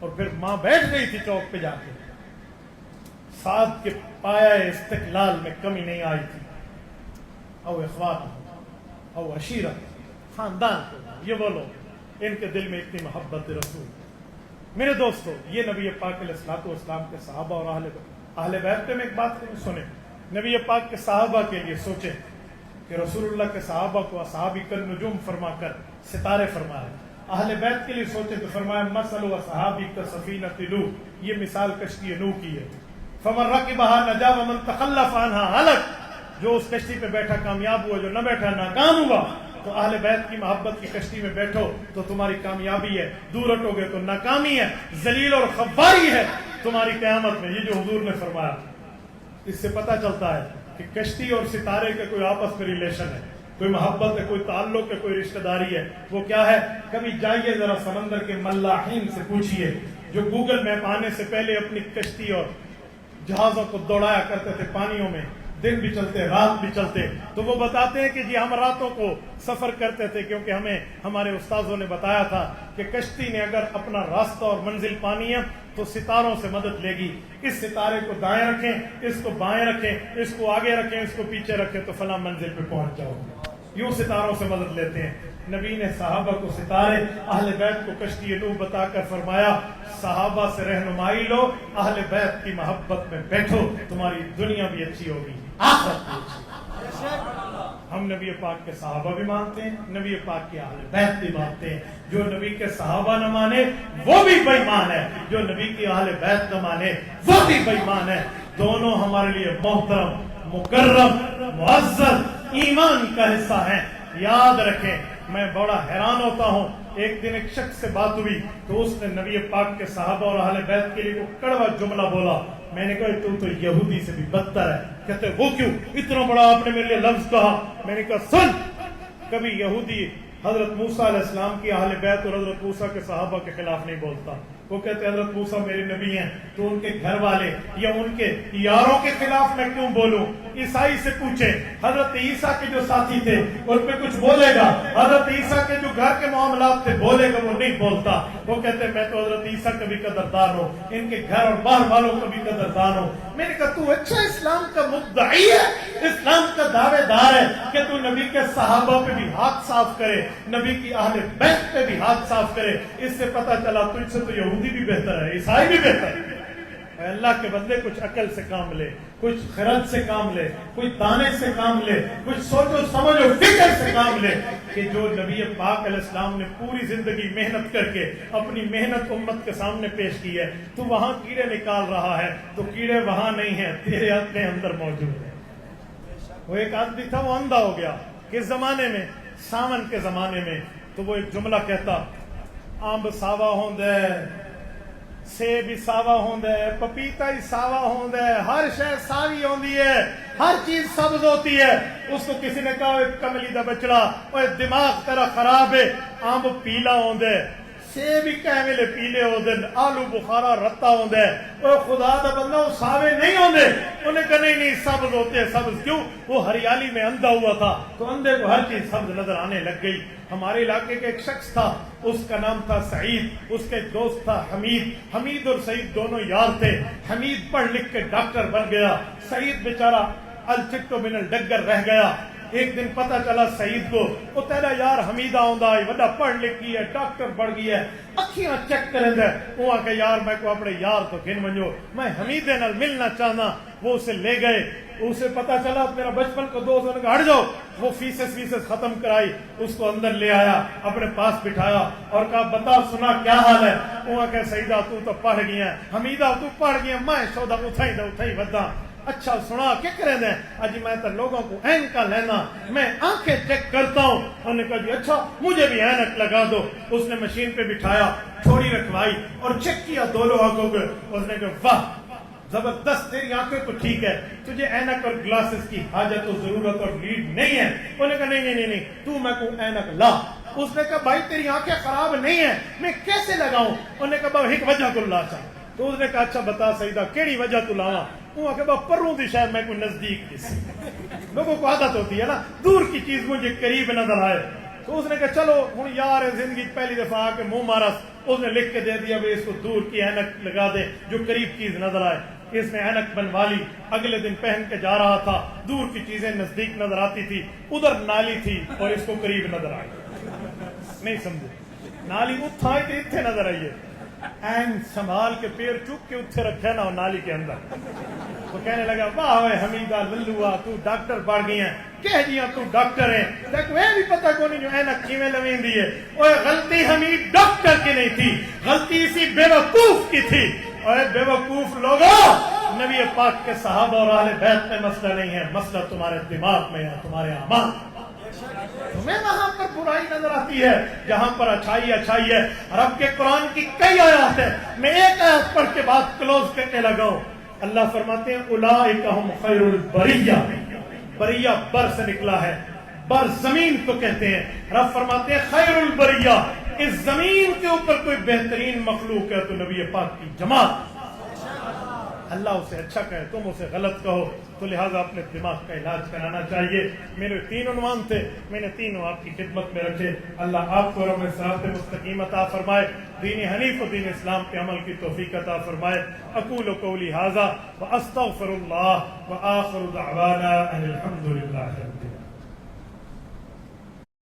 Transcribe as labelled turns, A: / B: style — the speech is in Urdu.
A: اور پھر ماں بیٹھ گئی تھی چوک پہ جا کے. سعد کے پایا استقلال میں کمی نہیں آئی تھی. او اخوان او عشیرت، خاندان کو یہ وہ لوگ ان کے دل میں اتنی محبت رسول. میرے دوستو، یہ نبی پاک علیہ الصلوۃ والسلام کے صحابہ اور اہل بیت پہ میں ایک بات سنیں. نبی پاک کے صحابہ کے لیے سوچیں کہ رسول اللہ کے صحابہ کو اصحابی کالنجوم فرما کر ستارے فرمائے. اہل بیت کے لیے سوچیں تو فرمایا مثل اصحابی کسفینۃ نوح، یہ مثال کشتی نوح کی ہے. فمن رکبها نجا ومن تخلف عنها ہلک. جو اس کشتی پہ بیٹھا کامیاب ہوا، جو نہ بیٹھا ناکام ہوا. تو اہل بیت کی محبت کی کشتی میں بیٹھو تو تمہاری کامیابی ہے، دور ہٹو گے تو ناکامی ہے، ذلیل اور خواری ہے تمہاری قیامت میں. یہ جو حضور نے فرمایا، اس سے پتہ چلتا ہے کہ کشتی اور ستارے کے کوئی آپس میں ریلیشن ہے، کوئی محبت ہے، کوئی تعلق ہے، کوئی رشتہ داری ہے. وہ کیا ہے؟ کبھی جائیے ذرا سمندر کے ملاحین سے پوچھئے جو گوگل میپ آنے سے پہلے اپنی کشتی اور جہازوں کو دوڑایا کرتے تھے پانیوں میں، دن بھی چلتے رات بھی چلتے. تو وہ بتاتے ہیں کہ جی ہم راتوں کو سفر کرتے تھے کیونکہ ہمیں ہمارے استاذوں نے بتایا تھا کہ کشتی نے اگر اپنا راستہ اور منزل پانی ہے تو ستاروں سے مدد لے گی. اس ستارے کو دائیں رکھیں، اس کو بائیں رکھیں، اس کو آگے رکھیں، اس کو پیچھے رکھیں تو فلاں منزل پہ پہنچ جاؤ. یوں ستاروں سے مدد لیتے ہیں. نبی نے صحابہ کو ستارے، اہل بیت کو کشتی نوح بتا کر فرمایا صحابہ سے رہنمائی لو، اہل بیت کی محبت میں بیٹھو، تمہاری دنیا بھی اچھی ہوگی، آخرت بھی اچھی. ہم نبی پاک کے صحابہ بھی مانتے ہیں، نبی پاک کے اہل بیت بھی مانتے ہیں. جو نبی کے صحابہ نہ مانے وہ بھی بے ایمان ہے، جو نبی کی اہل بیت نہ مانے وہ بھی بے ایمان ہے. دونوں ہمارے لیے محترم، مکرم، معزز ایمان کا حصہ ہیں. یاد رکھیں، میں بڑا حیران ہوتا ہوں. ایک دن ایک شخص سے بات ہوئی تو اس نے نبی پاک کے صحابہ اور اہل بیت کے لیے وہ کڑوا جملہ بولا. میں نے کہا تو یہودی سے بھی بدتر ہے. کہتے وہ کیوں؟ اتنا بڑا آپ نے میرے لیے لفظ کہا. میں نے کہا سن، کبھی یہودی حضرت موسیٰ علیہ السلام کی اہل بیت اور حضرت موسیٰ کے صحابہ کے خلاف نہیں بولتا. وہ کہتے حضرت موسیٰ میرے نبی ہیں تو ان کے گھر والے یا ان کے یاروں کے خلاف میں کیوں بولوں؟ عیسائی سے پوچھیں، حضرت عیسیٰ کے جو ساتھی تھے ان پہ کچھ بولے گا؟ حضرت عیسیٰ کے جو گھر کے معاملات تھے بولے گا؟ وہ نہیں بولتا. وہ کہتے میں تو حضرت عیسیٰ کا بھی قدردان ہوں، ان کے گھر اور باہر والوں کا بھی قدردان ہوں. میں نے کہا تو اچھا اسلام کا مدعی ہے، اسلام کا دعوے دار ہے کہ تو نبی کے صحابہ پہ بھی ہاتھ صاف کرے، نبی کی اہل بیت پہ بھی ہاتھ صاف کرے. اس سے پتہ چلا تجھ سے تو یہودی بھی بہتر ہے، عیسائی بھی بہتر ہے. اللہ کے بدلے کچھ عقل سے کام لے، کچھ خرد سے کام لے، کچھ دانے سے کام لے، کچھ سوچ و سمجھ و فکر سے کام لے کہ جو نبی پاک علیہ السلام نے پوری زندگی محنت کر کے اپنی محنت امت کے سامنے پیش کی ہے. تو وہاں کیڑے نکال رہا ہے تو کیڑے وہاں نہیں ہیں، تیرے اپنے اندر موجود ہیں. وہ ایک آدمی تھا، وہ اندھا ہو گیا. کس زمانے میں؟ ساون کے زمانے میں. تو وہ ایک جملہ کہتا، امب ساوا ہوندے، سیب ہی ساوا ہوندے، پپیتا ہی ساوا ہوندے، ہر شے ساوی ہوندی ہے، ہر چیز سبز ہوتی ہے. اس کو کسی نے کہا کملی دا بچڑا، اوے دماغ تیرا خراب ہے، امب پیلا ہوندے، سیب ہی کہے ویلے پیلے ہوندے، آلو بخارا رتا ہوندے، اوے خدا دا بندہ وہ ساوے نہیں ہوندے. انہیں کہا نہیں سبز ہوتے ہیں. سبز کیوں؟ وہ ہریالی میں اندھا ہوا تھا تو اندھے کو ہر چیز سبز نظر آنے لگ گئی. ہمارے علاقے کا ایک شخص تھا، اس کا نام تھا سعید، اس کے دوست تھا حمید. حمید اور سعید دونوں یار تھے. حمید پڑھ لکھ کے ڈاکٹر بن گیا، سعید بیچارہ الچٹو من الڈگر رہ گیا. ایک دن پتہ چلا سعید کو، وہ تیرا یار حمیدہ ہوندا ہے، وڈا پڑھ لکھ گیا ہے، ڈاکٹر بڑھ گیا ہے، اکھیاں چیک کریں دے. وہ آ کے یار میں کو اپنے یار تو گن منجو، میں حمیدے نال ملنا چاہنا. وہ اسے لے گئے. اسے پتہ چلا میرا بچپن کو دوست نے کہا ہٹ جاؤ. وہ فیسز ختم کرائی، اس کو اندر لے آیا، اپنے پاس بٹھایا اور کہا بتا سنا کیا حال ہے؟ وہ آ کے سعیدہ تو پڑھ گیا، حمیدہ تو پڑھ گیا، میں سودا اتھائی ودا. اچھا سنا کیا کریں دیں؟ اجی میں تو لوگوں کو اینکا لینا، میں آنکھیں چیک کرتا ہوں. انہوں نے کہا جی اچھا مجھے بھی اینک لگا دو. اس نے مشین پہ بٹھایا، تھوڑی رکھوائی اور چیک کیا دونوں آنکھوں کو. اس نے کہا واہ زبردست، تیری آنکھیں تو ٹھیک ہے، تجھے اینک اور گلاسز کی حاجت و ضرورت اور نیڈ نہیں ہے. انہوں نے کہا نہیں تو میں کو اینک لا. اس نے کہا بھائی تیری آنکھیں خراب نہیں ہیں، میں کیسے لگاؤں؟ انہوں نے کہا ایک وجہ کو لا چاہ. تو اس نے کہا اچھا بتا سعیدہ کیڑی وجہ تو لاواں؟ وہ کہ پروں دی شاید میں کوئی نزدیک دسی. لوگوں کو عادت ہوتی ہے نا، دور کی چیز مجھے قریب نظر آئے. تو اس نے کہا چلو ہوں یار زندگی پہلی دفعہ آ کے منہ مارا، اس نے لکھ کے دے دیا بھائی اس کو دور کی اینک لگا دے جو قریب چیز نظر آئے. اس نے اینک بنوا لی، اگلے دن پہن کے جا رہا تھا، دور کی چیزیں نزدیک نظر آتی تھی، ادھر نالی تھی اور اس کو قریب نظر آئی. نہیں سمجھے، نالی اتھا ہی اتھے نظر آئیے، این سنبھال کے پیر چک کے اتھے رکھا نا نالی کے اندر. تو کہنے لگا واہ ہوئے حمیدہ للوا تو ڈاکٹر پڑھ گئی ہیں، کہہ جیاں تو ڈاکٹر ہیں، دیکھ وہ بھی پتہ کو نہیں جو اینک کیویں لویں دی ہے. اوے غلطی حمید ڈاکٹر کی نہیں تھی، غلطی اسی بے وقوف کی تھی. اوے بے وقوف لوگوں، نبی پاک کے صحابہ اور اہل بیت میں مسئلہ نہیں ہے، مسئلہ تمہارے دماغ میں ہے، تمہارے اعمال. تمہیں وہاں پر برائی نظر آتی ہے جہاں پر اچھائی اچھائی ہے. رب کے قرآن کی کئی آیات ہیں، میں ایک آیت پڑھ کے بات کلوز کرنے لگا ہوں. اللہ فرماتے ہیں اولئک ہم خیر البریہ، بریہ بر سے نکلا ہے، بر زمین کو کہتے ہیں. رب فرماتے ہیں خیر البریہ، اس زمین کے اوپر کوئی بہترین مخلوق ہے تو نبی پاک کی جماعت. اللہ اسے اچھا کہے، تم اسے غلط کہو، تو لہٰذا اپنے دماغ کا علاج کرانا چاہیے. میرے 3 عنوان تھے، میں نے تینوں آپ کی خدمت میں رکھے. اللہ آپ کو رب صراط مستقیم عطا فرمائے، دین حنیف و دین اسلام کے عمل کی توفیق عطا فرمائے. اقول قولی ھذا واستغفر اللہ وآخر دعوانا ان الحمد للہ.